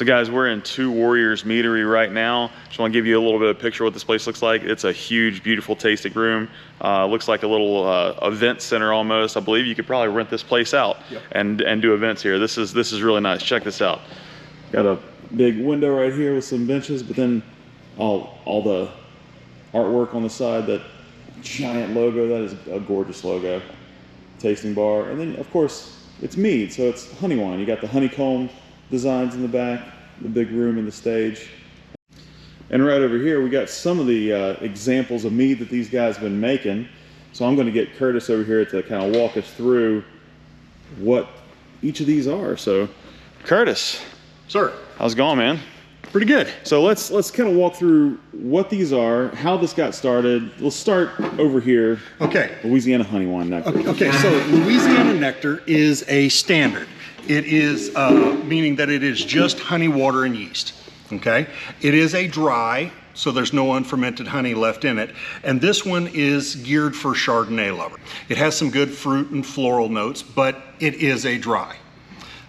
So guys, we're in two Warriors Meadery right now. Just want to give you a little bit of a picture of what this place looks like. It's a huge, beautiful tasting room. Looks like a little event center almost. I believe you could probably rent this place out. Yep. and do events here. This is really nice. Check this out. Got a big window right here with some benches, but then all the artwork on the side, that giant logo, that is a gorgeous logo. Tasting bar, and then of course it's mead, so it's honey wine. You got the honeycomb designs in the back, the big room in the stage. And right over here we got some of the examples of mead that these guys have been making. So I'm going to get Curtis over here to kind of walk us through what each of these are. So Curtis. Sir. How's it going, man? Pretty good. So let's kind of walk through what these are, how this got started. We'll start over here. Okay. Louisiana honey wine nectar. Okay, so Louisiana nectar is a standard. It is, meaning that it is just honey, water, and yeast. Okay? It is a dry, so there's no unfermented honey left in it. And this one is geared for Chardonnay lover. It has some good fruit and floral notes, but it is a dry.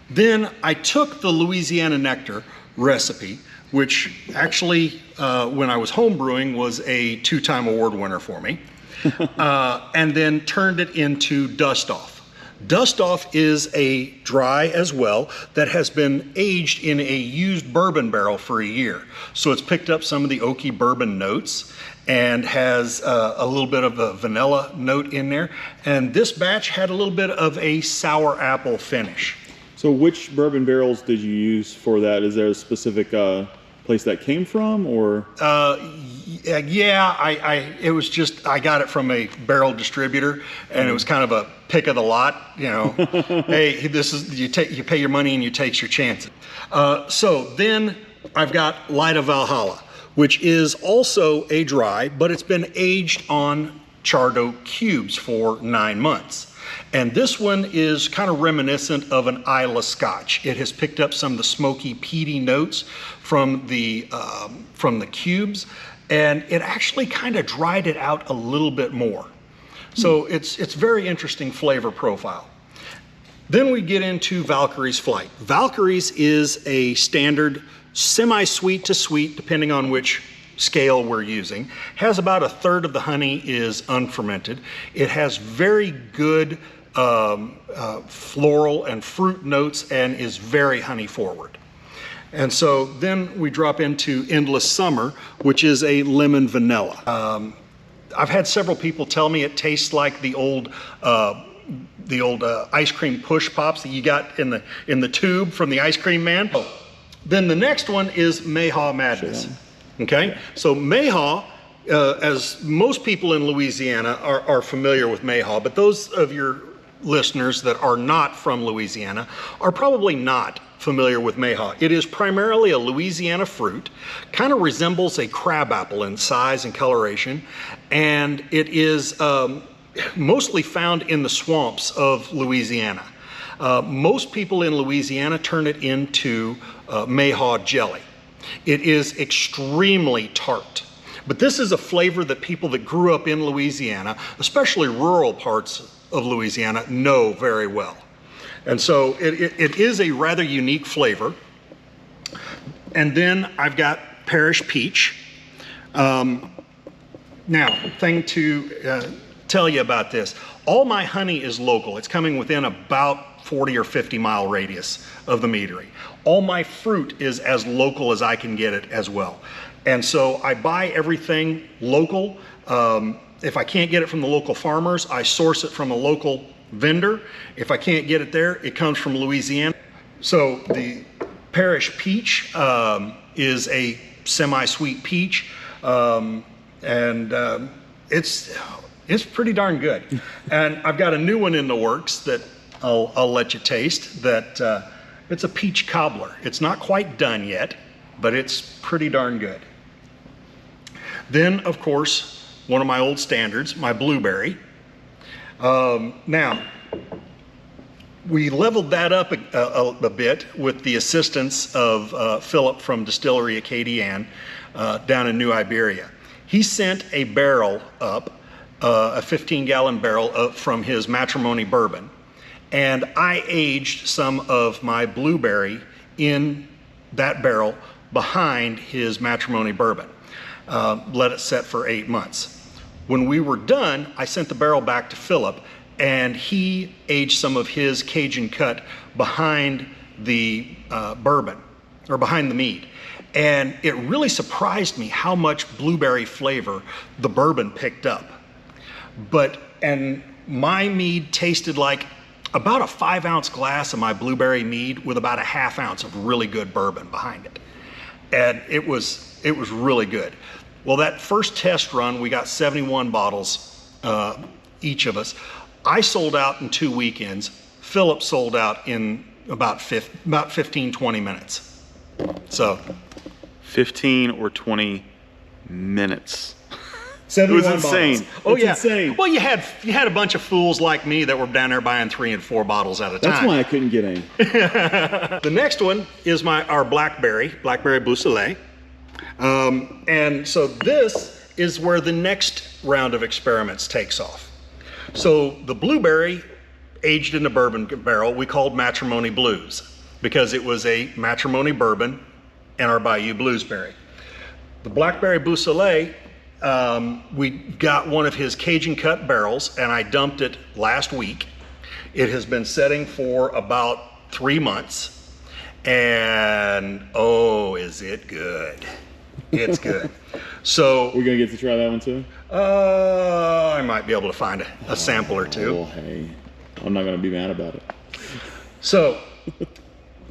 Then I took the Louisiana nectar recipe, which actually, when I was home brewing, was a 2-time award winner for me, and then turned it into Dust Off. Dust Off is a dry as well that has been aged in a used bourbon barrel for a year. So it's picked up some of the oaky bourbon notes and has a little bit of a vanilla note in there. And this batch had a little bit of a sour apple finish. So which bourbon barrels did you use for that? Is there a specific place that came from, or? Yeah, it was just, I got it from a barrel distributor, and it was kind of a pick of the lot, you know. Hey, this is, you pay your money and you take your chances. So then I've got Light of Valhalla, which is also a dry, but it's been aged on charred oak cubes for 9 months. And this one is kind of reminiscent of an Islay Scotch. It has picked up some of the smoky, peaty notes from the cubes, and it actually kind of dried it out a little bit more. So it's very interesting flavor profile. Then we get into Valkyrie's Flight. Valkyrie's is a standard semi-sweet to sweet, depending on which scale we're using. Has about 1/3 of the honey is unfermented. It has very good floral and fruit notes and is very honey forward. And so then we drop into Endless Summer, which is a lemon vanilla. I've had several people tell me it tastes like the old ice cream push pops that you got in the tube from the ice cream man. Then the next one is Mayhaw Madness. Okay, so Mayhaw, as most people in Louisiana are familiar with Mayhaw, but those of your listeners that are not from Louisiana are probably not familiar with Mayhaw. It is primarily a Louisiana fruit, kind of resembles a crabapple in size and coloration, and it is mostly found in the swamps of Louisiana. Most people in Louisiana turn it into Mayhaw jelly. It is extremely tart, but this is a flavor that people that grew up in Louisiana, especially rural parts of Louisiana, know very well. And so it is a rather unique flavor. And then I've got Parish Peach. Now, thing to tell you about this, all my honey is local. It's coming within about 40 or 50 mile radius of the meadery. All my fruit is as local as I can get it as well. And so I buy everything local. If I can't get it from the local farmers, I source it from a local vendor. If I can't get it there, it comes from Louisiana. So the Parish Peach is a semi-sweet peach, and it's pretty darn good. And I've got a new one in the works that I'll let you taste. That it's a peach cobbler. It's not quite done yet, but it's pretty darn good. Then, of course, one of my old standards, my blueberry. Now, we leveled that up a bit with the assistance of Philip from Distillery Acadienne down in New Iberia. He sent a barrel up, a 15-gallon barrel from his Matrimony bourbon, and I aged some of my blueberry in that barrel behind his matrimony bourbon. Let it set for 8 months. When we were done, I sent the barrel back to Philip, and he aged some of his Cajun cut behind the bourbon, or behind the mead. And it really surprised me how much blueberry flavor the bourbon picked up. And my mead tasted like about a 5-ounce glass of my blueberry mead with about a 1/2 ounce of really good bourbon behind it. And it was really good. Well, that first test run, we got 71 bottles, each of us. I sold out in 2 weekends. Philip sold out in about 15, 20 minutes. So 15 or 20 minutes. 71 It was insane. bottles. Oh, It's yeah. insane. Well, you had a bunch of fools like me that were down there buying 3 and 4 bottles at a time. That's why I couldn't get any. The next one is our Blackberry Beausoleil. And so this is where the next round of experiments takes off. So the blueberry aged in a bourbon barrel we called Matrimony Blues because it was a matrimony bourbon and our Bayou Bluesberry. The Blackberry Beausoleil, we got one of his Cajun cut barrels and I dumped it last week. It has been setting for about 3 months and oh, is it good. It's good. So We're gonna get to try that one too? I might be able to find a sample or two. Well, hey, I'm not gonna be mad about it. So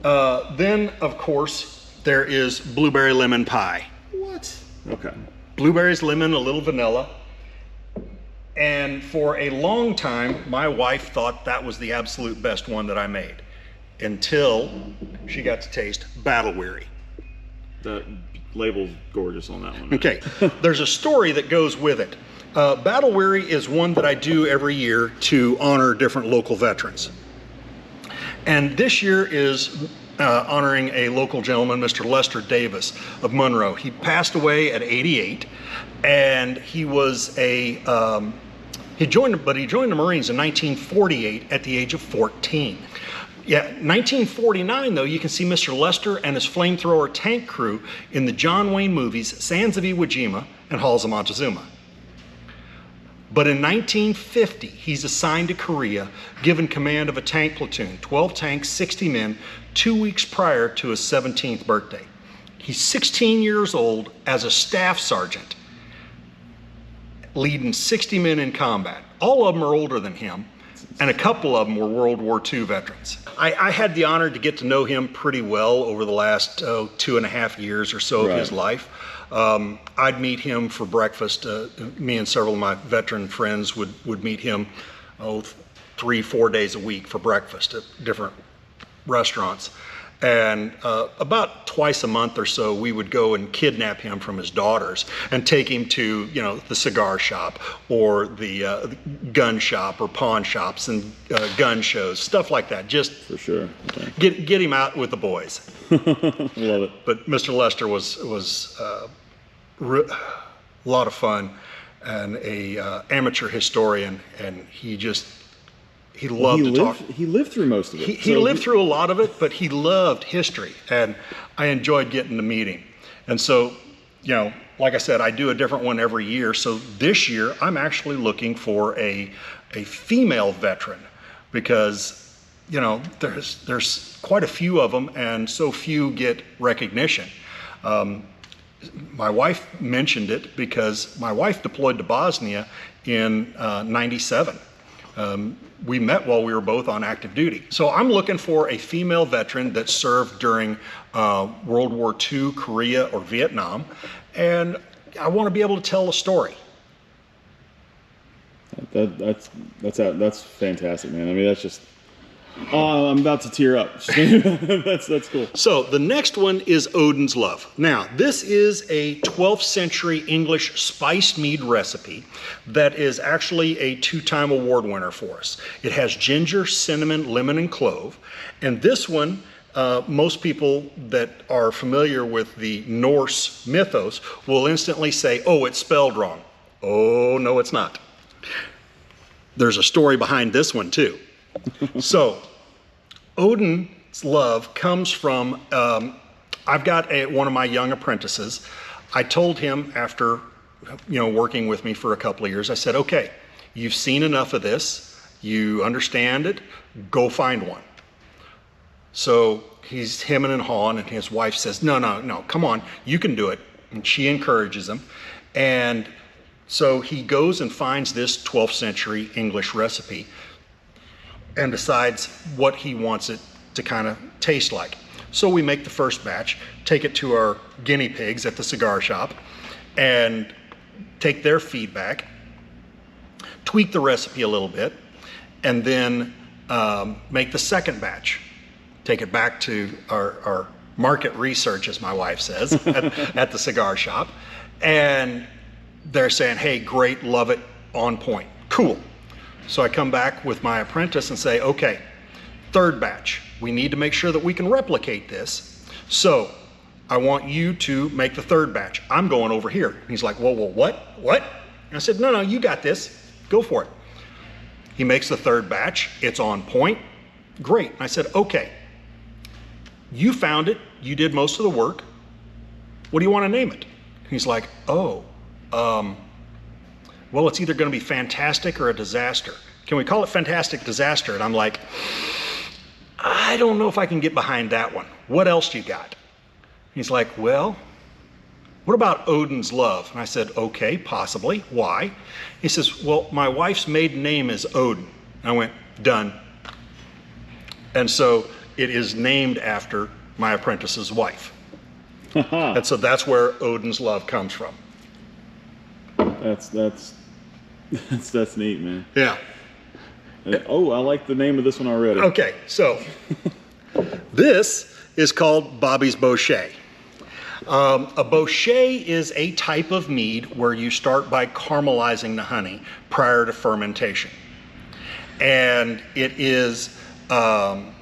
then of course there is blueberry lemon pie. What? Okay. Blueberries, lemon, a little vanilla. And for a long time, my wife thought that was the absolute best one that I made until she got to taste Battle Weary. The label's gorgeous on that one. Okay, there's a story that goes with it. Battle Weary is one that I do every year to honor different local veterans. And this year is honoring a local gentleman, Mr. Lester Davis of Monroe. He passed away at 88, and he was he joined the Marines in 1948 at the age of 14. Yeah, 1949 though, you can see Mr. Lester and his flamethrower tank crew in the John Wayne movies Sands of Iwo Jima and Halls of Montezuma. But in 1950, he's assigned to Korea, given command of a tank platoon, 12 tanks, 60 men, 2 weeks prior to his 17th birthday. He's 16 years old as a staff sergeant, leading 60 men in combat. All of them are older than him, and a couple of them were World War II veterans. I had the honor to get to know him pretty well over the last 2.5 years or so of his life. I'd meet him for breakfast. Me and several of my veteran friends would meet him 3-4 days a week for breakfast at different restaurants. And about twice a month or so, we would go and kidnap him from his daughters and take him to, the cigar shop or the gun shop or pawn shops and gun shows, stuff like that. Just For sure. Okay. get him out with the boys. Love it. But Mr. Lester was a lot of fun and a amateur historian, and he loved to talk. He lived through most of it. He lived through a lot of it, but he loved history, and I enjoyed getting to meet him. And so, like I said, I do a different one every year. So this year, I'm actually looking for a female veteran because, there's quite a few of them, and so few get recognition. My wife mentioned it because my wife deployed to Bosnia in '97. We met while we were both on active duty. So I'm looking for a female veteran that served during World War II, Korea, or Vietnam, and I want to be able to tell a story. That's fantastic, man. I mean, that's just. Oh, I'm about to tear up. That's cool. So the next one is Odin's Love. Now, this is a 12th century English spiced mead recipe that is actually a 2-time award winner for us. It has ginger, cinnamon, lemon, and clove. And this one, most people that are familiar with the Norse mythos will instantly say, oh, it's spelled wrong. Oh, no, it's not. There's a story behind this one, too. So, Odin's Love comes from, I've got one of my young apprentices. I told him after, working with me for a couple of years, I said, okay, you've seen enough of this. You understand it. Go find one. So he's hemming and hawing, and his wife says, no, come on, you can do it. And she encourages him. And so he goes and finds this 12th century English recipe and decides what he wants it to kind of taste like. So we make the first batch, take it to our guinea pigs at the cigar shop, and take their feedback, tweak the recipe a little bit, and then make the second batch. Take it back to our market research, as my wife says, at the cigar shop. And they're saying, hey, great, love it, on point, cool. So I come back with my apprentice and say, okay, third batch. We need to make sure that we can replicate this. So I want you to make the third batch. I'm going over here. He's like, whoa, what? And I said, no, you got this. Go for it. He makes the third batch. It's on point. Great. And I said, okay, you found it. You did most of the work. What do you want to name it? He's like, well, it's either going to be fantastic or a disaster. Can we call it fantastic disaster? And I'm like, I don't know if I can get behind that one. What else you got? He's like, well, what about Odin's Love? And I said, okay, possibly. Why? He says, well, my wife's maiden name is Odin. And I went, done. And so it is named after my apprentice's wife. And so that's where Odin's Love comes from. That's neat, man. Yeah. Oh, I like the name of this one already. Okay, so this is called Bobby's Bochet. A bochet is a type of mead where you start by caramelizing the honey prior to fermentation. And it is, and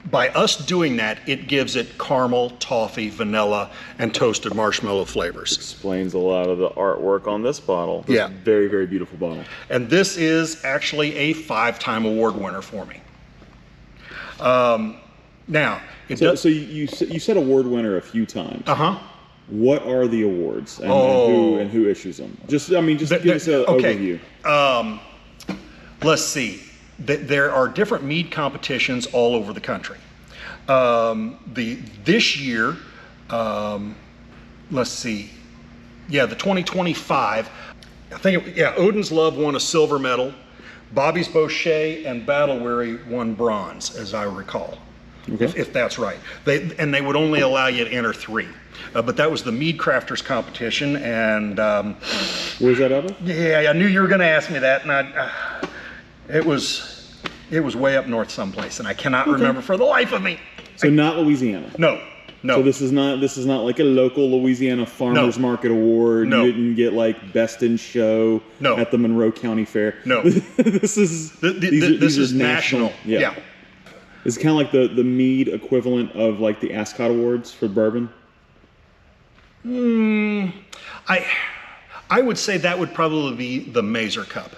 by us doing that, it gives it caramel, toffee, vanilla, and toasted marshmallow flavors. Explains a lot of the artwork on this bottle. This Yeah. Very, very beautiful bottle. And this is actually a 5-time award winner for me. Now, So you said award winner a few times. Uh-huh. What are the awards and who issues them? Just give us an overview. Let's see. There are different mead competitions all over the country. This year, let's see. Yeah, the 2025. I think Odin's Love won a silver medal. Bobby's Bochet and Battle Weary won bronze, as I recall. Okay. If that's right. They would only allow you to enter 3. But that was the Mead Crafters competition, and Where's that of it? yeah, I knew you were going to ask me that, and it was way up north someplace, and I cannot remember for the life of me. So not Louisiana. No. So this is not like a local Louisiana farmers market award. No. You didn't get like best in show at the Monroe County Fair. No. This is this is national. Yeah. It's kind of like the mead equivalent of like the Ascot Awards for bourbon. I would say that would probably be the Mazer Cup.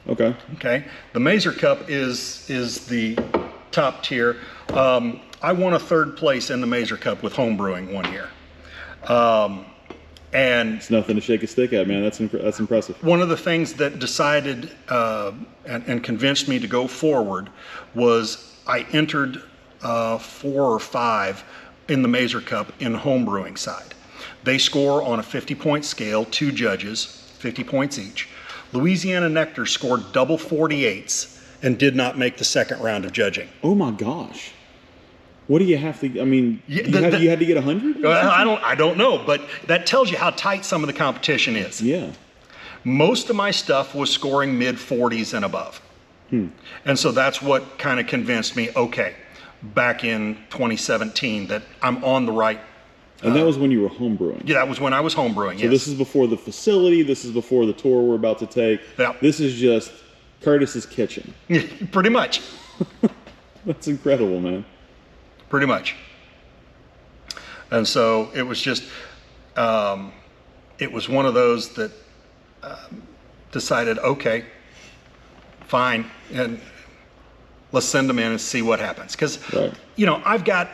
Okay. Okay. The Mazer Cup is the top tier. I won a 3rd place in the Mazer Cup with homebrewing one year. And it's nothing to shake a stick at, man. That's impressive. one of the things that decided and convinced me to go forward was I entered 4 or 5 in the Mazer Cup in homebrewing side. They score on a 50-point scale, 2 judges, 50 points each. Louisiana Nectar scored double 48s and did not make the second round of judging. Oh my gosh. What do you have to? I mean, you had to get 100? I don't know, but that tells you how tight some of the competition is. Yeah. Most of my stuff was scoring mid 40s and above. And so that's what kind of convinced me, okay, back in 2017 that I'm on the right. And that was when you were homebrewing. Yeah, that was when I was homebrewing. So this is before the facility. This is before the tour we're about to take. Yeah. This is just Curtis's kitchen. Pretty much. That's incredible, man. Pretty much. And so it was just, it was one of those that decided, okay, fine, and let's send them in and see what happens. Because, Right. I've got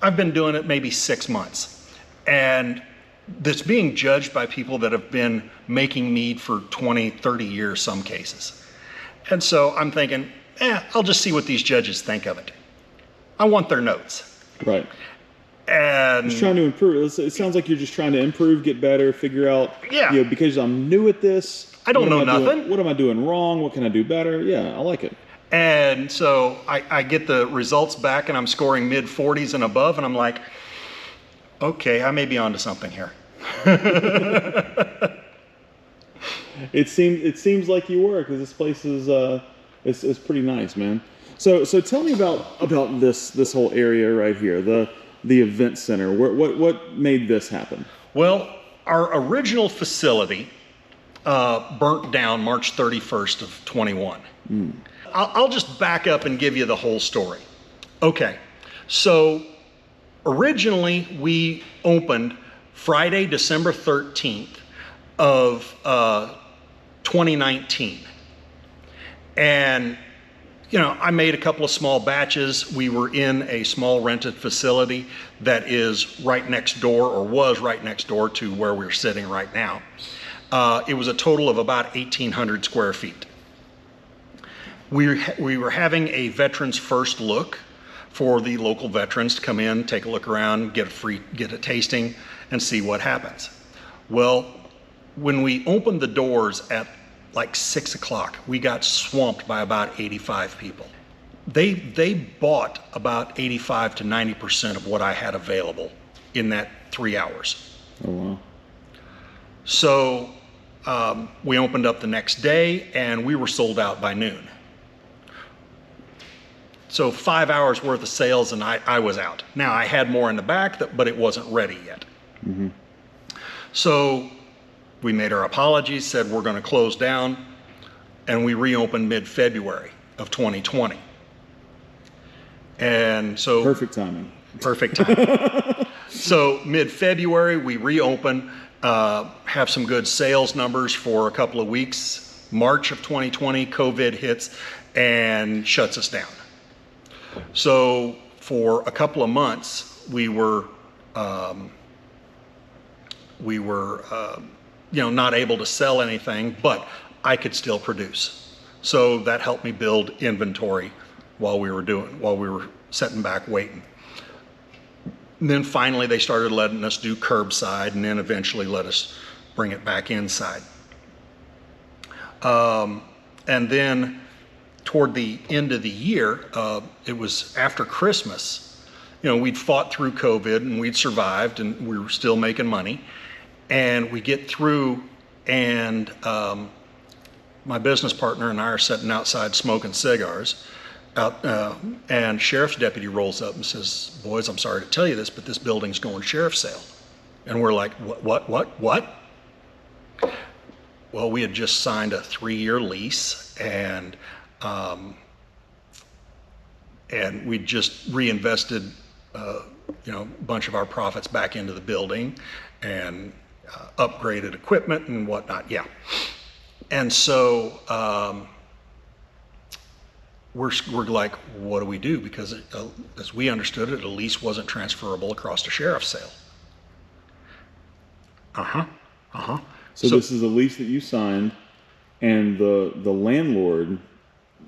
I've been doing it maybe 6 months, and that's being judged by people that have been making mead for 20, 30 years, some cases. And so I'm thinking, I'll just see what these judges think of it. I want their notes. Right. And Just trying to improve. It sounds like you're just trying to improve, get better, figure out, Yeah. Because I'm new at this. I don't know what am I doing- nothing. What am I doing wrong? What can I do better? Yeah, I like it. And so I get the results back, and I'm scoring mid 40s and above, and I'm like, okay, I may be onto something here. It seems like you were, because this place is pretty nice, man. So tell me about this whole area right here, the event center. What made this happen? Well, our original facility burnt down March 31st of 21. I'll just back up and give you the whole story. Okay, so originally we opened Friday, December 13th of 2019. And, I made a couple of small batches. We were in a small rented facility that is right next door, or was right next door to where we're sitting right now. It was a total of about 1,800 square feet. We were having a veterans first look for the local veterans to come in, take a look around, get a tasting, and see what happens. Well, when we opened the doors at like 6 o'clock, we got swamped by about 85 people. They bought about 85 to 90% of what I had available in that 3 hours. Oh wow. So we opened up the next day, and we were sold out by noon. So 5 hours worth of sales, and I was out. Now I had more in the back, but it wasn't ready yet. Mm-hmm. So we made our apologies, said we're going to close down, and we reopened mid-February of 2020. And so Perfect timing. perfect time. So mid-February we reopen, have some good sales numbers for a couple of weeks. March of 2020, COVID hits and shuts us down. So for a couple of months, we were not able to sell anything, but I could still produce. So that helped me build inventory while we were sitting back waiting. And then finally they started letting us do curbside, and then eventually let us bring it back inside. And then toward the end of the year, it was after Christmas, we'd fought through COVID and we'd survived, and we were still making money. And we get through, and my business partner and I are sitting outside smoking cigars, and sheriff's deputy rolls up and says, "Boys, I'm sorry to tell you this, but this building's going sheriff's sale." And we're like, what? Well, we had just signed a 3-year lease, and we just reinvested a bunch of our profits back into the building, and upgraded equipment and whatnot. Yeah. And so we're like, what do we do? Because as we understood it, a lease wasn't transferable across to sheriff's sale. So this is a lease that you signed, and the landlord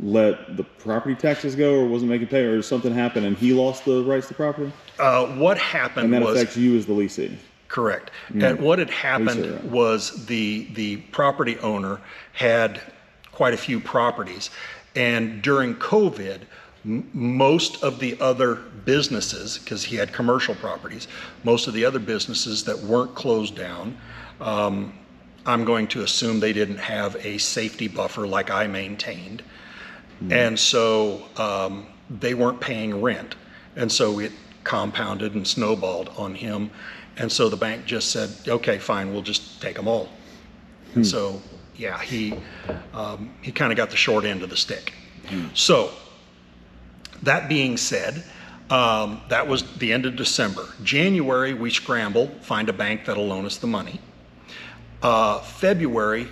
let the property taxes go, or wasn't making pay, or something happened and he lost the rights to property? What happened And that was... affects you as the leasee. Correct. And what had happened was the property owner had quite a few properties, and during COVID, most of the other businesses, because he had commercial properties, most of the other businesses that weren't closed down, I'm going to assume they didn't have a safety buffer like I maintained. And so they weren't paying rent. And so it compounded and snowballed on him. And so the bank just said, okay, fine, we'll just take them all. And so, yeah, he kind of got the short end of the stick. So that being said, that was the end of December. January, we scramble, find a bank that'll loan us the money. February,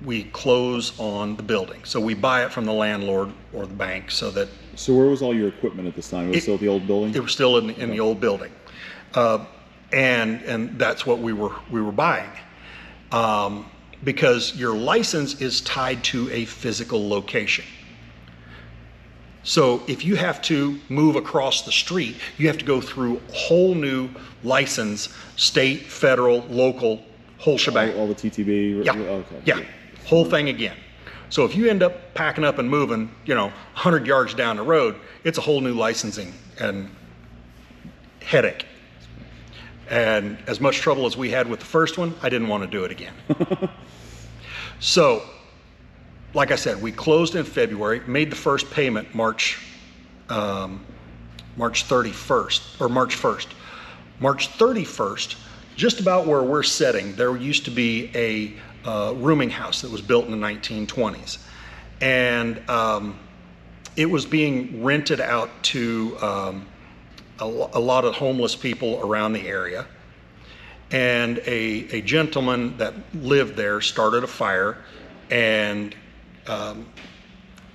we close on the building. So we buy it from the landlord or the bank so that So where was all your equipment at this time? It was still at the old building? It was still in the old building. And that's what we were buying. Because your license is tied to a physical location. So if you have to move across the street, you have to go through a whole new license, state, federal, local, whole shebang. All the TTB? Yeah, Okay. yeah, whole thing again. So if you end up packing up and moving, 100 yards down the road, it's a whole new licensing and headache. And as much trouble as we had with the first one, I didn't want to do it again. So, like I said, we closed in February, made the first payment March 31st, or March 1st. March 31st, just about where we're sitting, there used to be a rooming house that was built in the 1920s. And it was being rented out to a lot of homeless people around the area. And a gentleman that lived there started a fire, and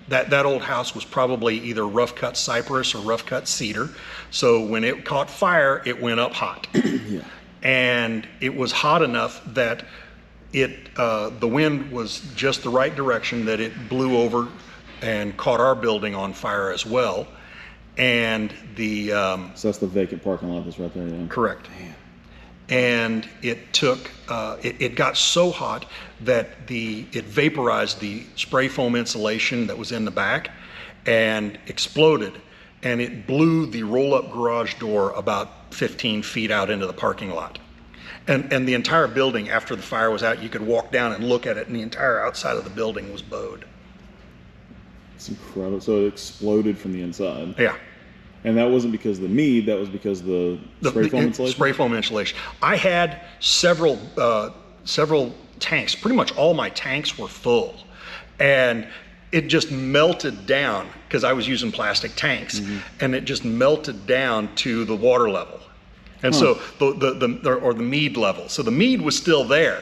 that old house was probably either rough cut cypress or rough cut cedar. So when it caught fire, it went up hot. Yeah. And it was hot enough that the wind was just the right direction, that it blew over and caught our building on fire as well. And so that's the vacant parking lot that's right there, yeah. Correct. And it took, it got so hot that it vaporized the spray foam insulation that was in the back and exploded, and it blew the roll-up garage door about 15 feet out into the parking lot. And the entire building, after the fire was out, you could walk down and look at it, and the entire outside of the building was bowed. It's incredible. So it exploded from the inside. Yeah. And that wasn't because of the mead, that was because of the spray foam insulation? Spray foam insulation. I had several tanks. Pretty much all my tanks were full. And it just melted down, because I was using plastic tanks, and it just melted down to the water level. And so the mead level. So the mead was still there,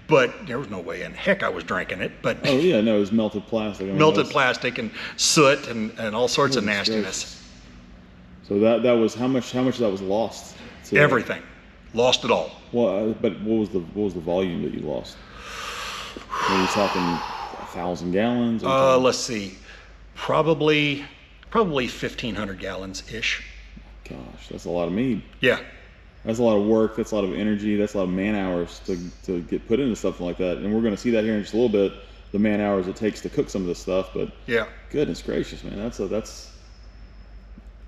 but there was no way in heck I was drinking it. But oh yeah, no, it was melted plastic. I mean, melted plastic and soot and all sorts of nastiness. Gracious. So that was how much of that was lost? Everything, lost it all. Well, but what was the volume that you lost? Are you talking 1,000 gallons? Let's see, probably 1,500 gallons ish. Gosh, that's a lot of mead. Yeah. That's a lot of work. That's a lot of energy. That's a lot of man hours to get put into something like that. And we're going to see that here in just a little bit, the man hours it takes to cook some of this stuff. But yeah, goodness gracious, man, that's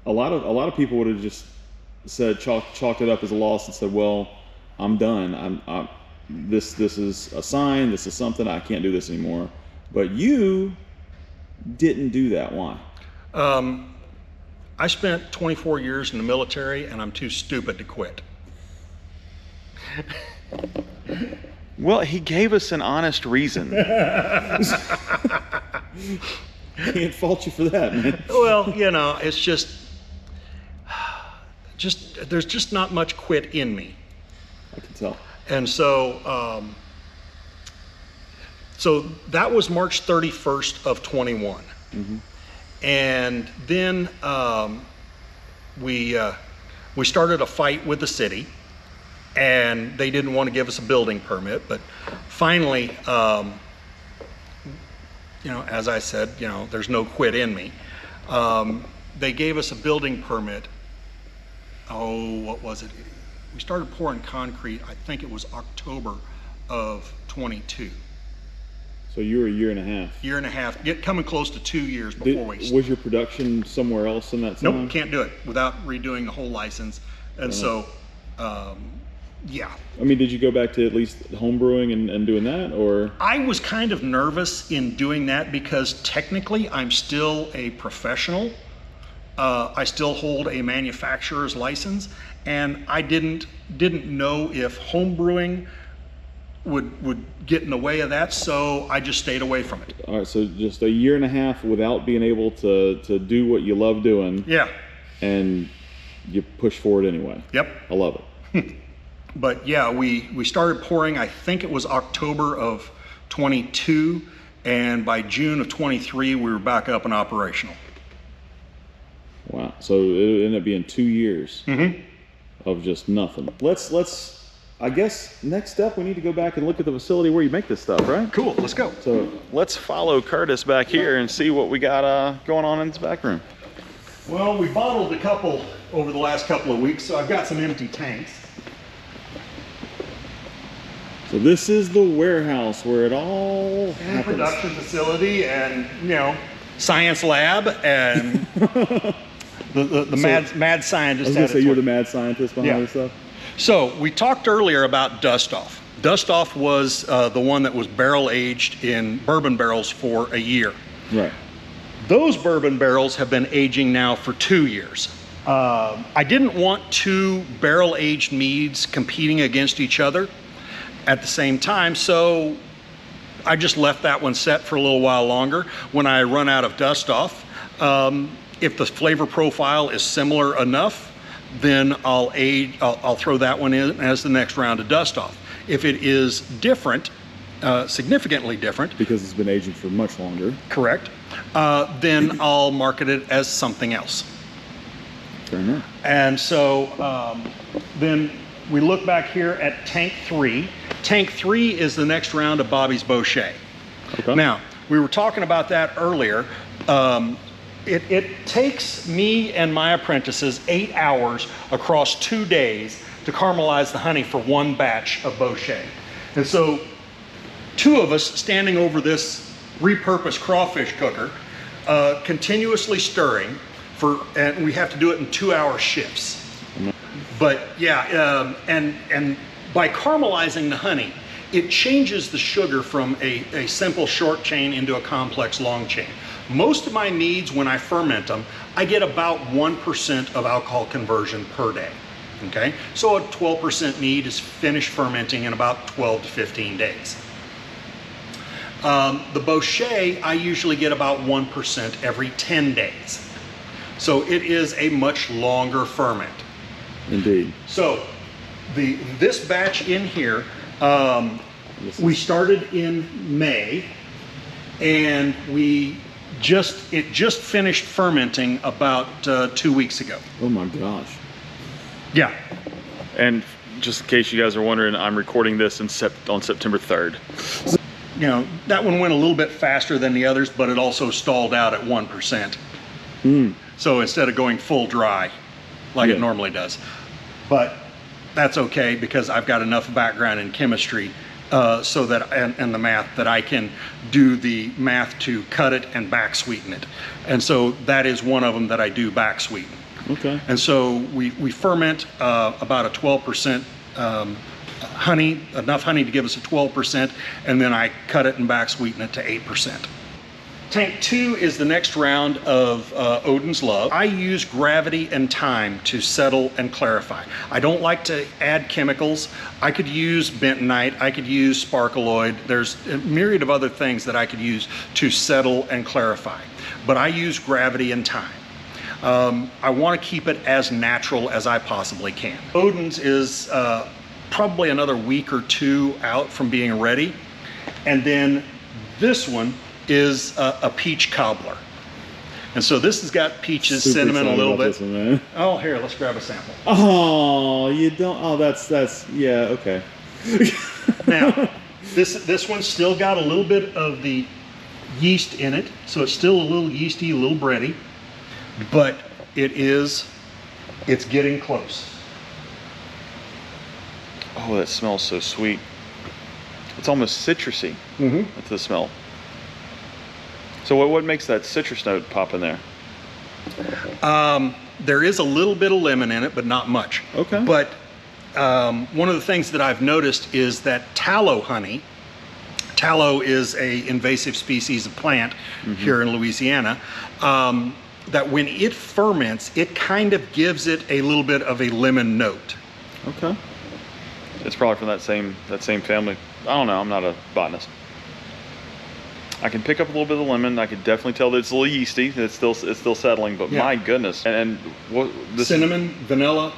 a lot of people would have just said chalked it up as a loss and said, well, I'm done. This is a sign. This is something. I can't do this anymore. But you didn't do that. Why? I spent 24 years in the military, and I'm too stupid to quit. Well, he gave us an honest reason. Can't fault you for that, man. Well, it's just there's just not much quit in me. I can tell. And so, so that was March 31st of 21. Mm-hmm. And then we started a fight with the city, and they didn't want to give us a building permit. But finally, as I said, there's no quit in me. They gave us a building permit. Oh, what was it? We started pouring concrete, I think it was October of 22. So you were a year and a half. Year and a half, coming close to 2 years before we. Was your production somewhere else in that time? Nope, can't do it without redoing the whole license. And so, yeah. I mean, did you go back to at least home brewing and doing that, or? I was kind of nervous in doing that because technically I'm still a professional. I still hold a manufacturer's license, and I didn't know if home brewing would get in the way of that, so I just stayed away from it. All right, so just a year and a half without being able to do what you love doing. Yeah. And you push forward anyway. Yep. I love it. But yeah, we started pouring, I think it was October of 22, and by June of 23, we were back up and operational. Wow. So it ended up being 2 years of just nothing. Let's. I guess next step we need to go back and look at the facility where you make this stuff, right? Cool. Let's go. So Let's follow Curtis back here and see what we got going on in this back room. Well, we bottled a couple over the last couple of weeks, so I've got some empty tanks. So this is the warehouse where it all And happens. production facility and, you know, science lab and the mad scientist. I was gonna say you're the mad scientist behind Yeah. this stuff. So we talked earlier about Dust Off. Dust Off was the one that was barrel aged in bourbon barrels for a year. Right. Those bourbon barrels have been aging now for 2 years. I didn't want two barrel aged meads competing against each other at the same time, so I just left that one set for a little while longer. When I run out of Dust Off, if the flavor profile is similar enough, then I'll throw that one in as the next round of Dust Off. If it is different, significantly different, Because it's been aging for much longer. correct, then I'll market it as something else. Fair enough. And so then we look back here at Tank 3. Tank 3 is the next round of Bobby's Bochet. Okay. Now, we were talking about that earlier. It takes me and my apprentices 8 hours across 2 days to caramelize the honey for one batch of Bochet. And so 2 of us standing over this repurposed crawfish cooker, continuously stirring, and we have to do it in 2-hour shifts. But yeah, and by caramelizing the honey, it changes the sugar from a simple short chain into a complex long chain. Most of my meads, when I ferment them, I get about 1% of alcohol conversion per day. Okay, so a 12% mead is finished fermenting in about 12 to 15 days. The Bochet, I usually get about 1% every 10 days. So it is a much longer ferment. Indeed. So this batch in here, we started in May, and it just finished fermenting about 2 weeks ago. Oh my gosh. Yeah. And just in case you guys are wondering, I'm recording this on September 3rd. You know, that one went a little bit faster than the others, but it also stalled out at 1%. So instead of going full dry, like it normally does. But that's okay, because I've got enough background in chemistry so that and the math that I can do the math to cut it and back sweeten it. And so that is one of them that I do back sweeten. Okay. And so we ferment about a 12% honey, enough honey to give us a 12%, and then I cut it and back sweeten it to 8%. Tank 2 is the next round of Odin's Love. I use gravity and time to settle and clarify. I don't like to add chemicals. I could use bentonite, I could use sparkleoid. There's a myriad of other things that I could use to settle and clarify. But I use gravity and time. I want to keep it as natural as I possibly can. Odin's is probably another week or 2 out from being ready. And then this one is a peach cobbler. And so this has got peaches, Super cinnamon a excited little about bit. this one, man. Oh, here, let's grab a sample. Oh, you don't. Oh, that's yeah. Okay. Now, this one's still got a little bit of the yeast in it, so it's still a little yeasty, a little bready, but it's getting close. Oh, that smells so sweet. It's almost citrusy. That's the smell. So what makes that citrus note pop in there? There is a little bit of lemon in it, but not much. Okay. But one of the things that I've noticed is that tallow honey, tallow is a invasive species of plant here in Louisiana, that when it ferments, it kind of gives it a little bit of a lemon note. Okay. It's probably from that same family. I don't know. I'm not a botanist. I can pick up a little bit of lemon. I could definitely tell that it's a little yeasty. It's still settling. But Yeah. my goodness, and what this? Cinnamon, vanilla,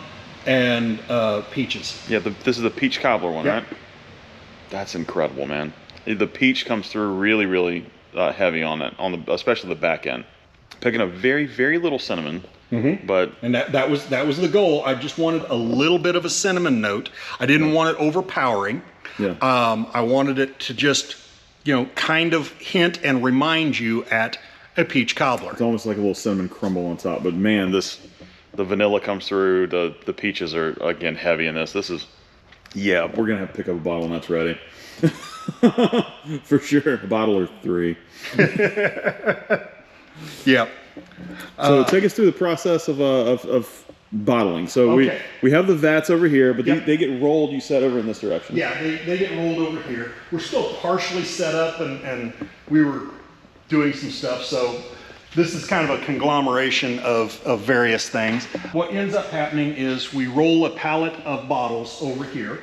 and peaches. Yeah, this is the peach cobbler one, Yeah. right? That's incredible, man. The peach comes through really heavy on it, especially the back end. Picking up very, very little cinnamon, But And that was the goal. I just wanted a little bit of a cinnamon note. I didn't want it overpowering. Yeah. I wanted it to just, kind of hint and remind you at a peach cobbler. It's almost like a little cinnamon crumble on top. But man, the vanilla comes through. The peaches are again heavy in this. This is, yeah, we're gonna have to pick up a bottle when that's ready. For sure, a bottle or 3. Yeah. So take us through the process of bottling. So Okay. we have the vats over here, but Yep. they get rolled, you said, over in this direction. Yeah, they get rolled over here. We're still partially set up, and we were doing some stuff. So this is kind of a conglomeration of various things. What ends up happening is we roll a pallet of bottles over here.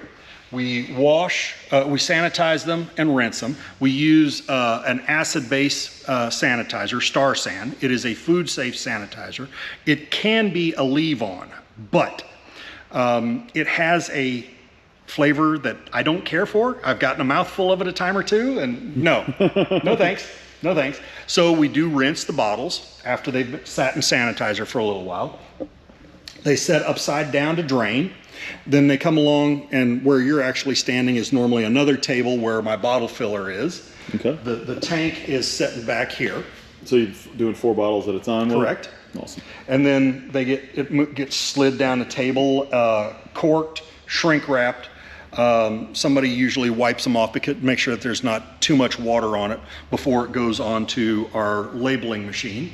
We wash, we sanitize them and rinse them. We use an acid-base sanitizer, Star San. It is a food-safe sanitizer. It can be a leave-on, but it has a flavor that I don't care for. I've gotten a mouthful of it a time or two, and no thanks, no thanks. So we do rinse the bottles after they've sat in sanitizer for a little while. They set upside down to drain. Then they come along, and where you're actually standing is normally another table where my bottle filler is. Okay. The tank is sitting back here. So you're doing 4 bottles at a time? with it? Correct. Awesome. And then it gets slid down the table, corked, shrink wrapped. Somebody usually wipes them off because make sure that there's not too much water on it before it goes onto our labeling machine.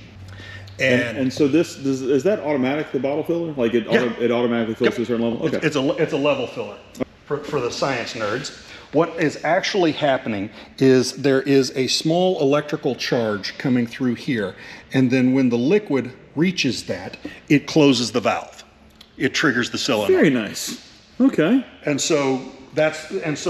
And so is that automatic, the bottle filler? Like it automatically fills to a certain level? Okay. It's a level filler for the science nerds. What is actually happening is there is a small electrical charge coming through here, and then when the liquid reaches that, it closes the valve. It triggers the solenoid. Very nice. Okay. And so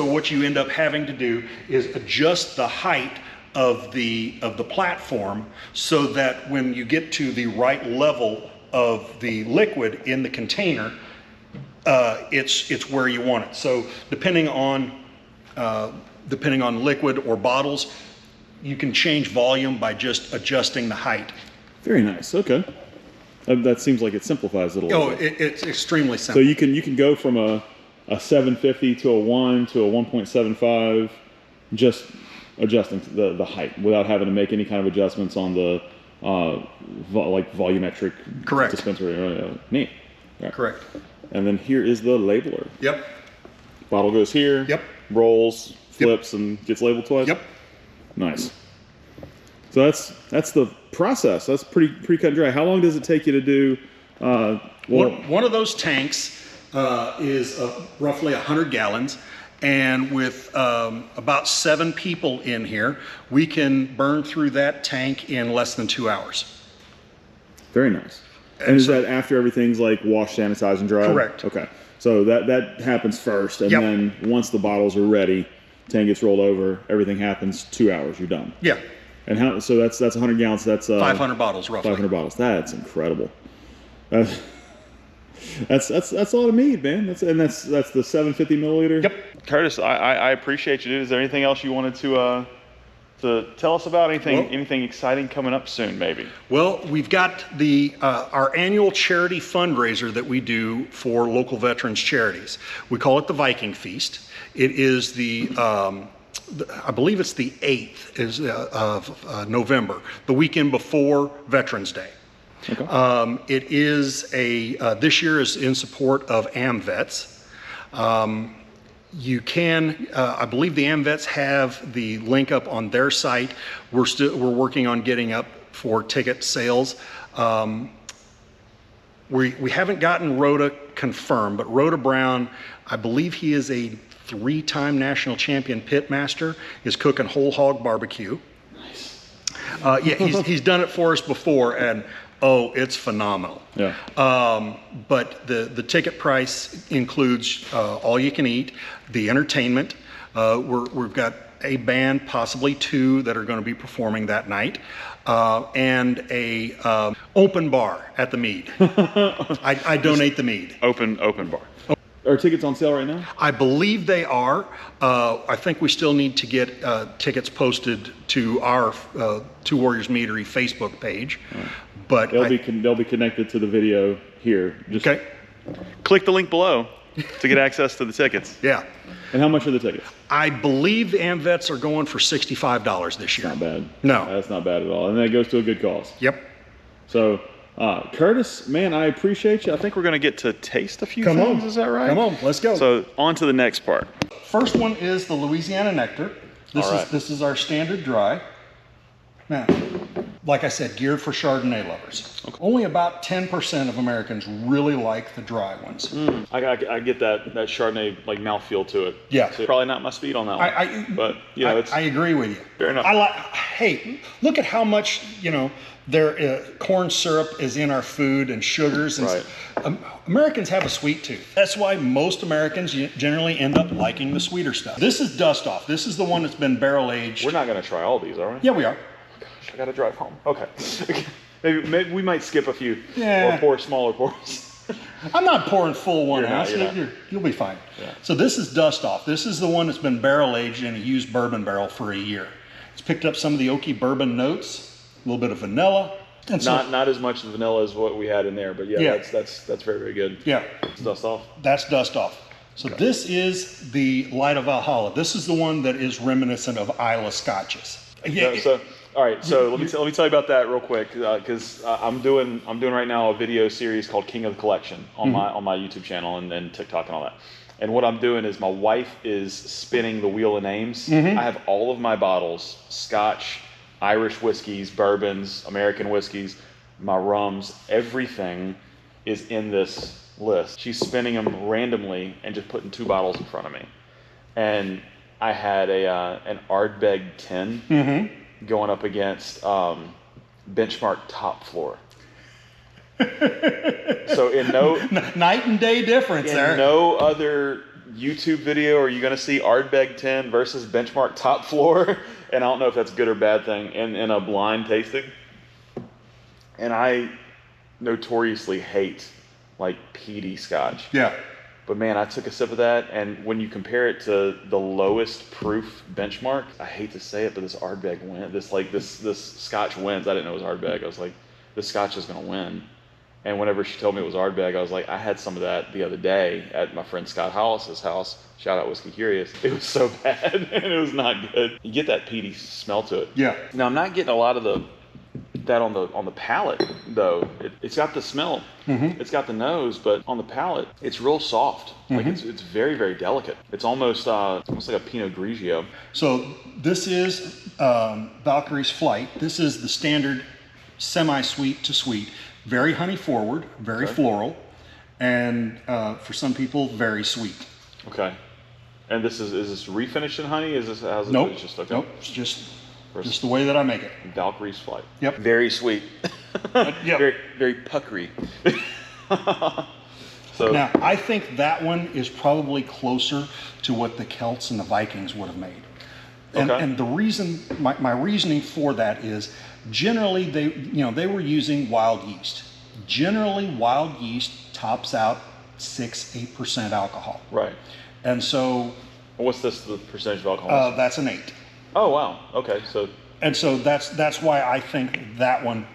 what you end up having to do is adjust the height of the platform so that when you get to the right level of the liquid in the container, it's where you want it. So depending on liquid or bottles, you can change volume by just adjusting the height. Very nice. Okay. That seems like it simplifies it a little bit. It's extremely So simple. you can go from a 750 to a 1 to a 1.75, just adjusting the height without having to make any kind of adjustments on the volumetric Correct. dispenser. Neat. Right. Correct. And then here is the labeler. Yep. Bottle goes here. Yep. Rolls, flips, and gets labeled twice. Yep. Nice. So that's the process. That's pretty cut and dry. How long does it take you to do? One of those tanks is roughly 100 gallons. And with about 7 people in here, we can burn through that tank in less than 2 hours. Very nice. And is that after everything's like washed, sanitized, and dried? Correct. Okay. So that happens first, and Yep. then once the bottles are ready, tank gets rolled over, everything happens, 2 hours, you're done. Yeah, And so that's 100 gallons. That's 500 bottles roughly. 500 bottles. That's incredible. That's a lot of mead, man. That's the 750 milliliter. Yep. Curtis, I appreciate you, dude. Is there anything else you wanted to tell us about? Anything exciting coming up soon, maybe? Well, we've got our annual charity fundraiser that we do for local veterans charities. We call it the Viking Feast. It is I believe it's the 8th of November, the weekend before Veterans Day. Okay. It is this year is in support of AMVETS. You can, I believe the AMVETS have the link up on their site. We're working on getting up for ticket sales. We haven't gotten Rhoda confirmed, but Rhoda Brown, I believe he is a 3-time national champion pit master, is cooking whole hog barbecue. Nice. Yeah, he's done it for us before, and it's phenomenal. Yeah. But the ticket price includes all you can eat, the entertainment. We've got a band, possibly 2, that are going to be performing that night, and a open bar at the mead. I donate the mead. Open bar. Are tickets on sale right now? I believe they are. I think we still need to get tickets posted to our Two Warriors Meadery Facebook page. Right. But They'll be connected to the video here. okay. Click the link below to get access to the tickets. Yeah. And how much are the tickets? I believe the AmVets are going for $65 this year. Not bad. No. That's not bad at all. And that goes to a good cause. Yep. So, Curtis, man, I appreciate you. I think we're going to get to taste a few Come things. on. Is that right? Come on, let's go. So on to the next part. First one is the Louisiana Nectar. All right. This is our standard dry. Now, like I said, geared for Chardonnay lovers. Okay. Only about 10% of Americans really like the dry ones. I get that Chardonnay like mouthfeel to it. Yeah. So probably not my speed on that one. But you know, I agree with you. Fair enough. Hey, look at how much their corn syrup is in our food and sugars. And Right. Americans have a sweet tooth. That's why most Americans generally end up liking the sweeter stuff. This is Dust Off. This is the one that's been barrel aged. We're not going to try all these, are we? Yeah, we are. Gosh, I got to drive home. Okay. maybe we might skip a few. Yeah. Or pour smaller pours. I'm not pouring full one You're not, ounce. you're not. You'll be fine. Yeah. So this is Dust Off. This is the one that's been barrel aged in a used bourbon barrel for a year. It's picked up some of the oaky bourbon notes, a little bit of vanilla. And so, Not as much vanilla as what we had in there, but yeah. That's very, very good. yeah, It's Dust Off. that's Dust Off. So this is the Light of Valhalla. This is the one that is reminiscent of Isla Scotches. Yeah. So all right, so let me tell you about that real quick because I'm doing right now a video series called King of the Collection on my YouTube channel and TikTok and all that. And what I'm doing is my wife is spinning the wheel of names. I have all of my bottles: Scotch, Irish whiskeys, bourbons, American whiskeys, my rums, everything is in this list. She's spinning them randomly and just putting 2 bottles in front of me. And I had an Ardbeg 10 going up against Benchmark Top Floor. So in no Night and day difference there. no other YouTube video are you going to see Ardbeg 10 versus Benchmark Top Floor. And I don't know if that's a good or bad thing in a blind tasting. And I notoriously hate like peaty Scotch. Yeah. But man, I took a sip of that, and when you compare it to the lowest proof Benchmark, I hate to say it, but this Ardbeg wins. This Scotch wins. I didn't know it was Ardbeg. I was like, this Scotch is going to win. And whenever she told me it was Ardbeg, I was like, I had some of that the other day at my friend Scott Hollis's house. Shout out Whiskey Curious. It was so bad, and it was not good. You get that peaty smell to it. Yeah. Now I'm not getting a lot of that on the palate though. It's got the smell, it's got the nose, but on the palate, it's real soft. Like it's very, very delicate. It's almost like a Pinot Grigio. So this is Valkyrie's Flight. This is the standard semi-sweet to sweet. Very honey forward, very floral, and for some people, very sweet. Okay. And is this refinished in honey? How's it? Nope. It's just okay. Nope. It's just the way that I make it. Valkyrie's Flight. Yep. Very sweet. Yep. Very, very puckery. So Now, I think that one is probably closer to what the Celts and the Vikings would have made. And, Okay. and the reason, my reasoning for that is generally they were using wild yeast. Generally, wild yeast tops out 6-8% alcohol. right. And so What's the percentage of alcohol? that's an 8. Oh wow. Okay. So that's why I think that one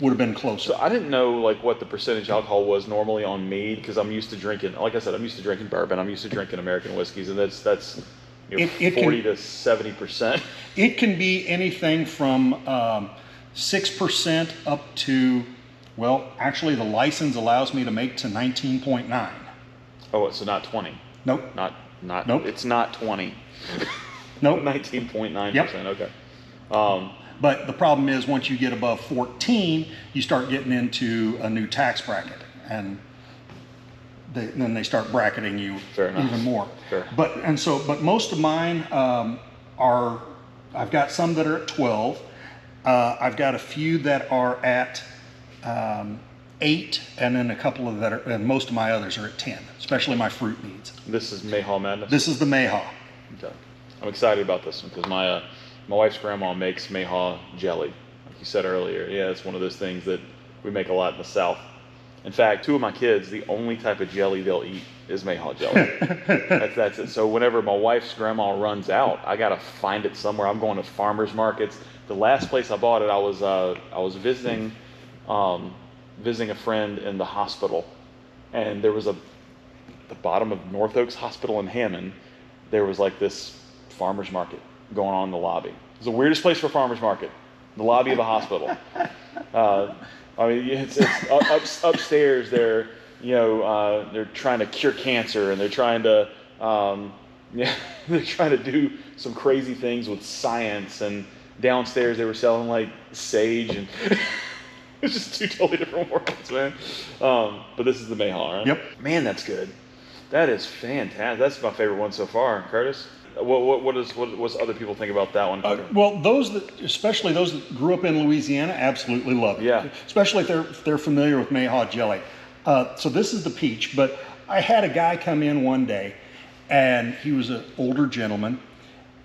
would have been closer. I didn't know like what the percentage alcohol was normally on mead because I'm used to drinking. Like I said, I'm used to drinking bourbon. I'm used to drinking American whiskeys, and that's 40 to 70%. It can be anything from 6% up to, well, actually the license allows me to make to 19.9. Oh, so not 20. Nope. Not. Nope. It's not 20. Nope. 19.9%. Yep. Okay. But the problem is once you get above 14, you start getting into a new tax bracket, and then they start bracketing you Fair enough. even more. Fair. But most of mine are, I've got some that are at 12. I've got a few that are at 8, and then a couple of that are, and most of my others are at 10, especially my fruit meads. This is Mayhaw Madness. This is the Mayhaw. Okay. I'm excited about this one because my wife's grandma makes Mayhaw jelly. Like you said earlier, yeah, it's one of those things that we make a lot in the South. In fact, 2 of my kids, the only type of jelly they'll eat is Mayhaw jelly. That's it. So whenever my wife's grandma runs out, I gotta find it somewhere. I'm going to farmers markets. The last place I bought it, I was visiting a friend in the hospital, and there was the bottom of North Oaks Hospital in Hammond. There was like this farmers market going on in the lobby. It's the weirdest place for a farmers market, the lobby of a hospital. I mean, it's upstairs. They're they're trying to cure cancer, and they're trying to they're trying to do some crazy things with science. And downstairs they were selling like sage, and it's just 2 totally different worlds, man. But this is the Mayhaw, right? Yep. Man, that's good. That is fantastic. That's my favorite one so far, Curtis. What's other people think about that one? Well, especially those that grew up in Louisiana, absolutely love it. Yeah. Especially if they're familiar with Mayhaw jelly. So this is the peach, but I had a guy come in one day, and he was an older gentleman,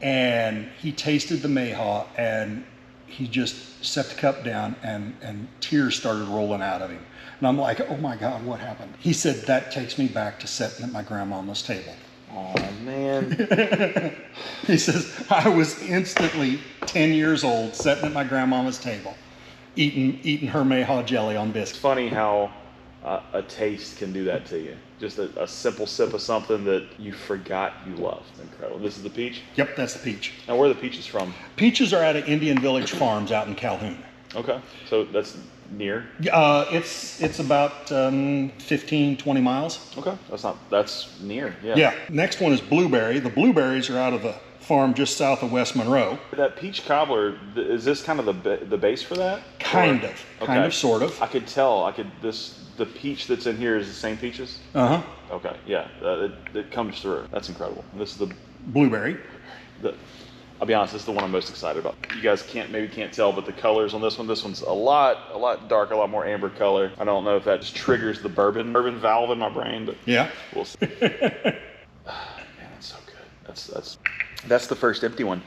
and he tasted the Mayhaw, and he just set the cup down, and tears started rolling out of him. And I'm like, oh my God, what happened? He said, that takes me back to sitting at my grandmama's table. Oh man. He says, I was instantly 10 years old sitting at my grandmama's table eating her Mayhaw jelly on It's biscuits. funny how a taste can do that to you. Just a simple sip of something that you forgot you loved. Incredible. This is the peach? Yep, that's the peach. Now, where are the peaches from? Peaches are out of Indian Village Farms out in Calhoun. Okay. So that's near? It's about 15, 20 miles. Okay. That's near. Yeah. Yeah. Next one is blueberry. The blueberries are out of the farm just south of West Monroe. That peach cobbler, is this kind of the base for that? Kind Okay. of, sort of. I could tell. The peach that's in here is the same peaches? Uh-huh. Okay. Yeah. It comes through. That's incredible. This is the Blueberry. I'll be honest, this is the one I'm most excited about. You guys can't tell, but the colors on this one's a lot darker, a lot more amber color. I don't know if that just triggers the bourbon valve in my brain, but Yeah. we'll see. Man, that's so good. That's the first empty one.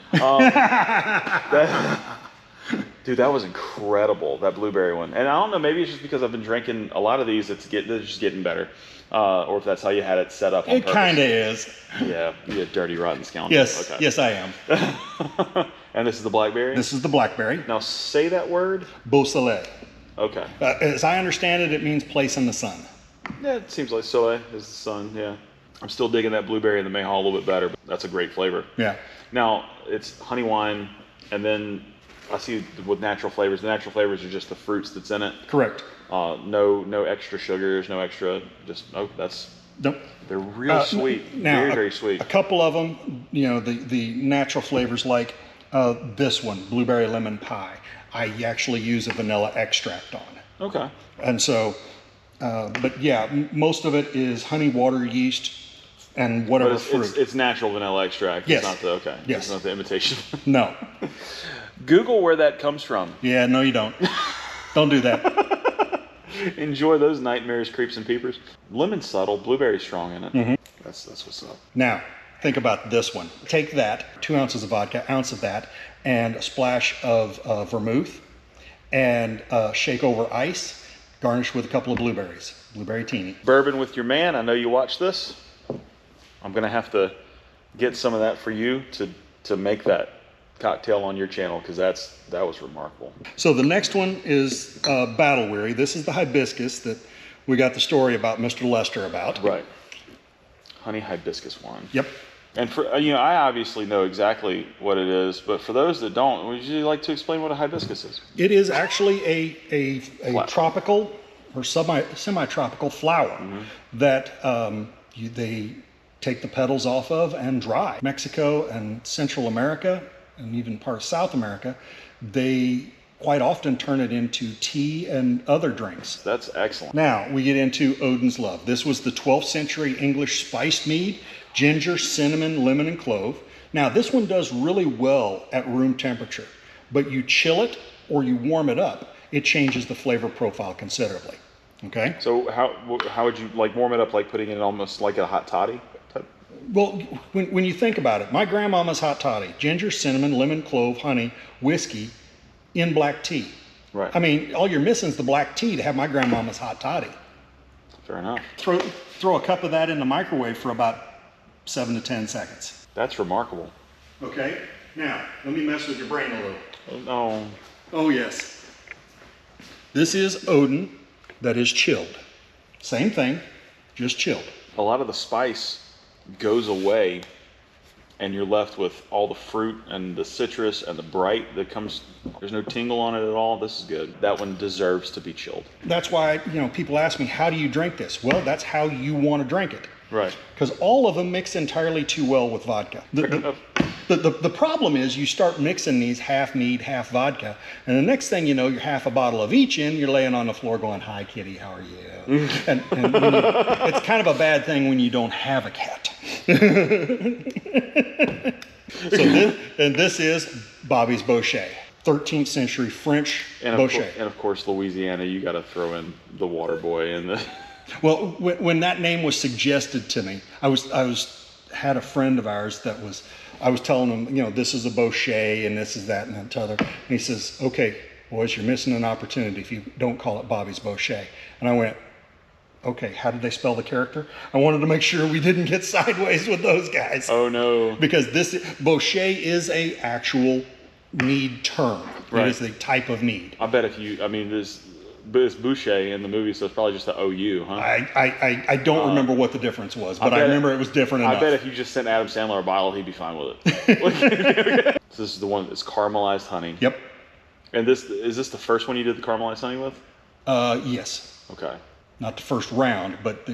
Dude, that was incredible, that blueberry one. And I don't know, maybe it's just because I've been drinking a lot of these, they're just getting better. Or if that's how you had it set up on It purpose. kind of is. Yeah, you dirty, rotten scoundrel. Yes. Okay. Yes, I am. And this is the blackberry? This is the blackberry. Now say that word. Beau Soleil. Okay. As I understand it, it means place in the sun. Yeah, it seems like soleil is the sun, yeah. I'm still digging that blueberry and the Mayhaw a little bit better, but that's a great flavor. Yeah. Now, it's honey wine, and then I see with natural flavors. The natural flavors are just the fruits that's in it. Correct. No extra sugars, no extra, Nope. they're real sweet. Now, Very, very sweet. A couple of them, the natural flavors like this one, blueberry lemon pie, I actually use a vanilla extract on. Okay. And so, but yeah, most of it is honey, water, yeast, and whatever But fruit. it's natural vanilla extract. Yes. It's not Yes. It's not the imitation. No. Google where that comes from. Yeah, no, you don't. Don't do that. Enjoy those nightmares, creeps, and peepers. Lemon subtle, blueberry strong in it. Mm-hmm. That's what's up. Now, think about this one. Take that, 2 ounces of vodka, ounce of that, and a splash of vermouth, and shake over ice, garnish with a couple of blueberries. Blueberry teeny. Bourbon with your man. I know you watch this. I'm gonna have to get some of that for you to make that cocktail on your channel, because that was remarkable. So the next one is Battle Weary. This is the hibiscus that we got the story about Mr. Lester about. Right. Honey hibiscus wine. Yep. And for I obviously know exactly what it is, but for those that don't, would you like to explain what a hibiscus is? It is actually a Flower. tropical or semi-tropical flower that they take the petals off of and dry. Mexico and Central America, and even part of South America, they quite often turn it into tea and other drinks. That's excellent. Now we get into Odin's Love. This was the 12th century English spiced mead, ginger, cinnamon, lemon, and clove. Now this one does really well at room temperature, but you chill it or you warm it up, it changes the flavor profile considerably. Okay? So how would you warm it up, like putting it in almost like a hot toddy type? Well, when you think about it, my grandmama's hot toddy, ginger, cinnamon, lemon, clove, honey, whiskey, in black tea. Right. I mean, all you're missing is the black tea to have my grandmama's hot toddy. Fair enough. Throw a cup of that in the microwave for about 7 to 10 seconds. That's remarkable. Okay, now let me mess with your brain a little. Oh, no. Oh yes. This is Odin that is chilled. Same thing, just chilled. A lot of the spice goes away, and you're left with all the fruit and the citrus and the bright that comes. There's no tingle on it at all. This is good. That one deserves to be chilled. That's why, people ask me, how do you drink this? Well, that's how you want to drink it. Right. Because all of them mix entirely too well with vodka. The problem is you start mixing these half mead, half vodka, and the next thing you know, you're half a bottle of each in, you're laying on the floor going, "Hi, kitty, how are you?" and it's kind of a bad thing when you don't have a cat. This is Bobby's Bochet, 13th century French Bochet. And of course, Louisiana, you got to throw in the water boy and the... Well, when that name was suggested to me, I had a friend of ours I was telling him, this is a Bochet and this is that and that other. And he says, "Okay, boys, you're missing an opportunity if you don't call it Bobby's Bochet." And I went, "Okay, how did they spell the character?" I wanted to make sure we didn't get sideways with those guys. Oh no. Because Bochet is a actual mead term. Right. It is the type of mead. I bet it's Boucher in the movie, so it's probably just the OU, huh? I don't remember what the difference was, but I remember it was different enough. I bet if you just sent Adam Sandler a bottle, he'd be fine with it. So this is the one that's caramelized honey. Yep. And is this the first one you did the caramelized honey with? Yes. Okay. Not the first round, but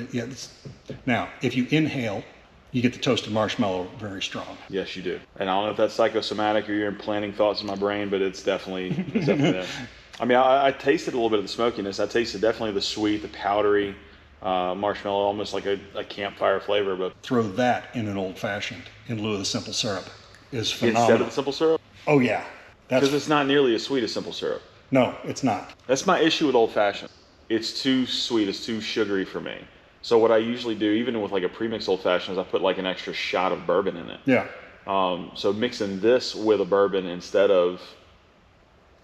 now if you inhale, you get the toasted marshmallow very strong. Yes, you do. And I don't know if that's psychosomatic or you're implanting thoughts in my brain, but it's definitely there. I mean, I tasted a little bit of the smokiness. I tasted definitely the sweet, the powdery marshmallow, almost like a campfire flavor. But throw that in an old fashioned in lieu of the simple syrup is phenomenal. Instead of the simple syrup? Oh yeah, because it's not nearly as sweet as simple syrup. No, it's not. That's my issue with old fashioned. It's too sweet. It's too sugary for me. So what I usually do, even with like a premixed old fashioned, is I put like an extra shot of bourbon in it. Yeah. So mixing this with a bourbon instead of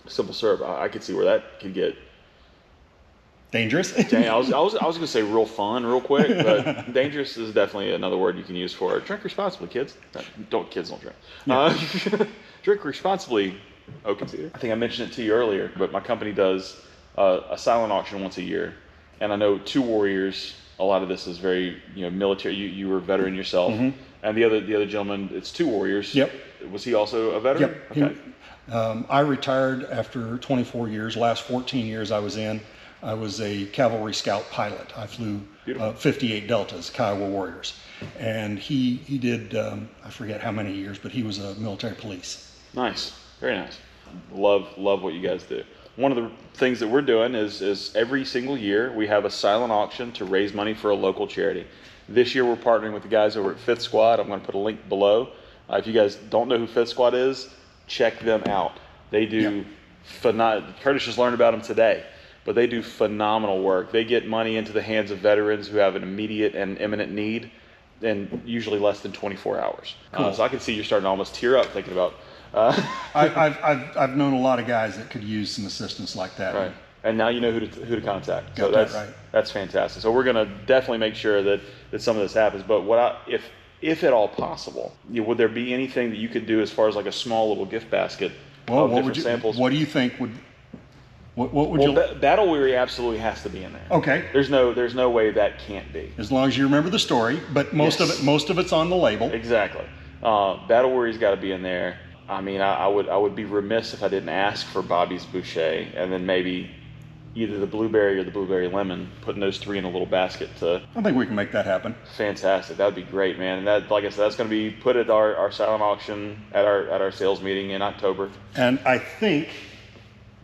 simple syrup, I could see where that could get dangerous. Dang, I was gonna say real fun, real quick, but dangerous is definitely another word you can use for it. Drink responsibly, kids. Kids don't drink. Yeah. Drink responsibly. Oak Cedar. I think I mentioned it to you earlier, but my company does a silent auction once a year, and I know Two Warriors. A lot of this is very military. You were a veteran yourself, and the other gentleman, it's Two Warriors. Yep. Was he also a veteran? Yep. Okay. I retired after 24 years. Last 14 years I was a cavalry scout pilot. I flew 58 Deltas, Kiowa Warriors. And he did, I forget how many years, but he was a military police. Nice. Very nice. Love what you guys do. One of the things that we're doing is every single year we have a silent auction to raise money for a local charity. This year we're partnering with the guys over at Fifth Squad. I'm going to put a link below. If you guys don't know who Fifth Squad is, check them out. They do Curtis just learned about them today, but they do phenomenal work. They get money into the hands of veterans who have an immediate and imminent need in usually less than 24 hours. Cool. So I can see you're starting to almost tear up thinking about. I've known a lot of guys that could use some assistance like that. Right. And now you know who to contact. So that's fantastic. So we're going to definitely make sure that some of this happens. But if at all possible, would there be anything that you could do as far as like a small little gift basket of different samples? What do you think would? What would you? Battle Weary absolutely has to be in there. Okay. There's no way that can't be. As long as you remember the story, but most of it's on the label. Exactly. Battle Weary's got to be in there. I mean, I would be remiss if I didn't ask for Bobby's Boucher, and then maybe either the blueberry or the blueberry lemon, putting those three in a little basket. I think we can make that happen. Fantastic. That would be great, man. And that, like I said, that's going to be put at our silent auction at our sales meeting in October. And I think,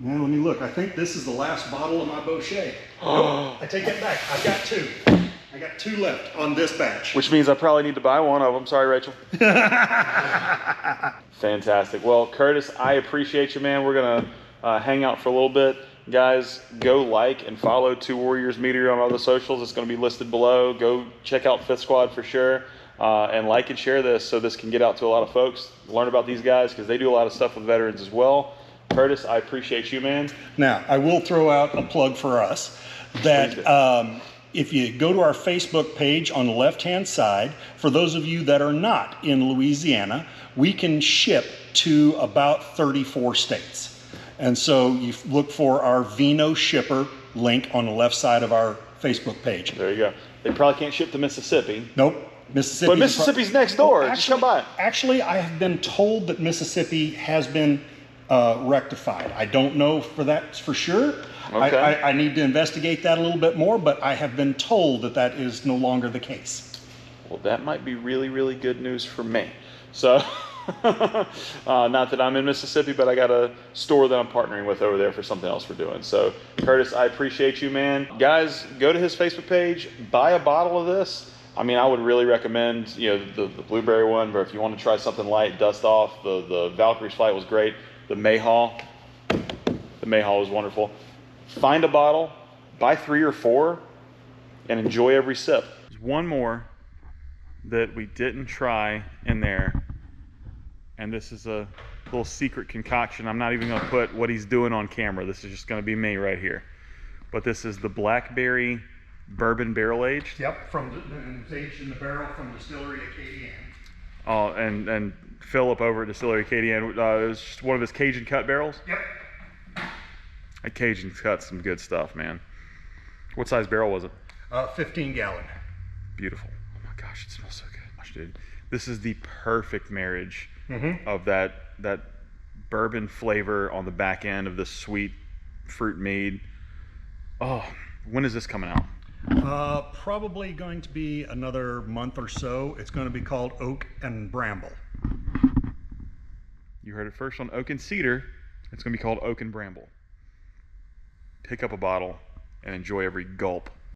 let me look. I think this is the last bottle of my Bochet. Nope, I take that back. I've got two. I got two left on this batch. Which means I probably need to buy one of them. Sorry, Rachel. Fantastic. Well, Curtis, I appreciate you, man. We're going to hang out for a little bit. Guys, go like and follow Two Warriors Meadery on all the socials. It's going to be listed below. Go check out Fifth Squad for sure. And like and share this so this can get out to a lot of folks. Learn about these guys because they do a lot of stuff with veterans as well. Curtis, I appreciate you, man. Now, I will throw out a plug for us that if you go to our Facebook page on the left-hand side, for those of you that are not in Louisiana, we can ship to about 34 states. And so you look for our Vino shipper link on the left side of our Facebook page. There you go. They probably can't ship to Mississippi. Nope. Mississippi. But Mississippi's next door. Just come by. Actually, I have been told that Mississippi has been rectified. I don't know for sure. Okay. I need to investigate that a little bit more, but I have been told that that is no longer the case. Well, that might be really, really good news for me. So, not that I'm in Mississippi, but I got a store that I'm partnering with over there for something else we're doing. So, Curtis, I appreciate you, man. Guys, go to his Facebook page, buy a bottle of this. I mean, I would really recommend, the blueberry one, but if you want to try something light, dust off. The Valkyrie's Flight was great. The Mayhaw was wonderful. Find a bottle, buy 3 or 4, and enjoy every sip. There's one more that we didn't try in there, and this is a little secret concoction. I'm not even going to put what he's doing on camera. This is just going to be me right here. But this is the Blackberry Bourbon Barrel Aged. Yep, it's aged in the barrel from Distillery Acadienne. Oh, and Philip over at Distillery Acadienne, it was just one of his Cajun cut barrels. Yep. That Cajun cut some good stuff, man. What size barrel was it? 15 gallon. Beautiful. Oh my gosh, it smells so good. Gosh, dude. This is the perfect marriage of that bourbon flavor on the back end of this sweet fruit mead. Oh, when is this coming out? Probably going to be another month or so. It's going to be called Oak and Bramble. You heard it first on Oak and Cedar. It's going to be called Oak and Bramble. Pick up a bottle and enjoy every gulp.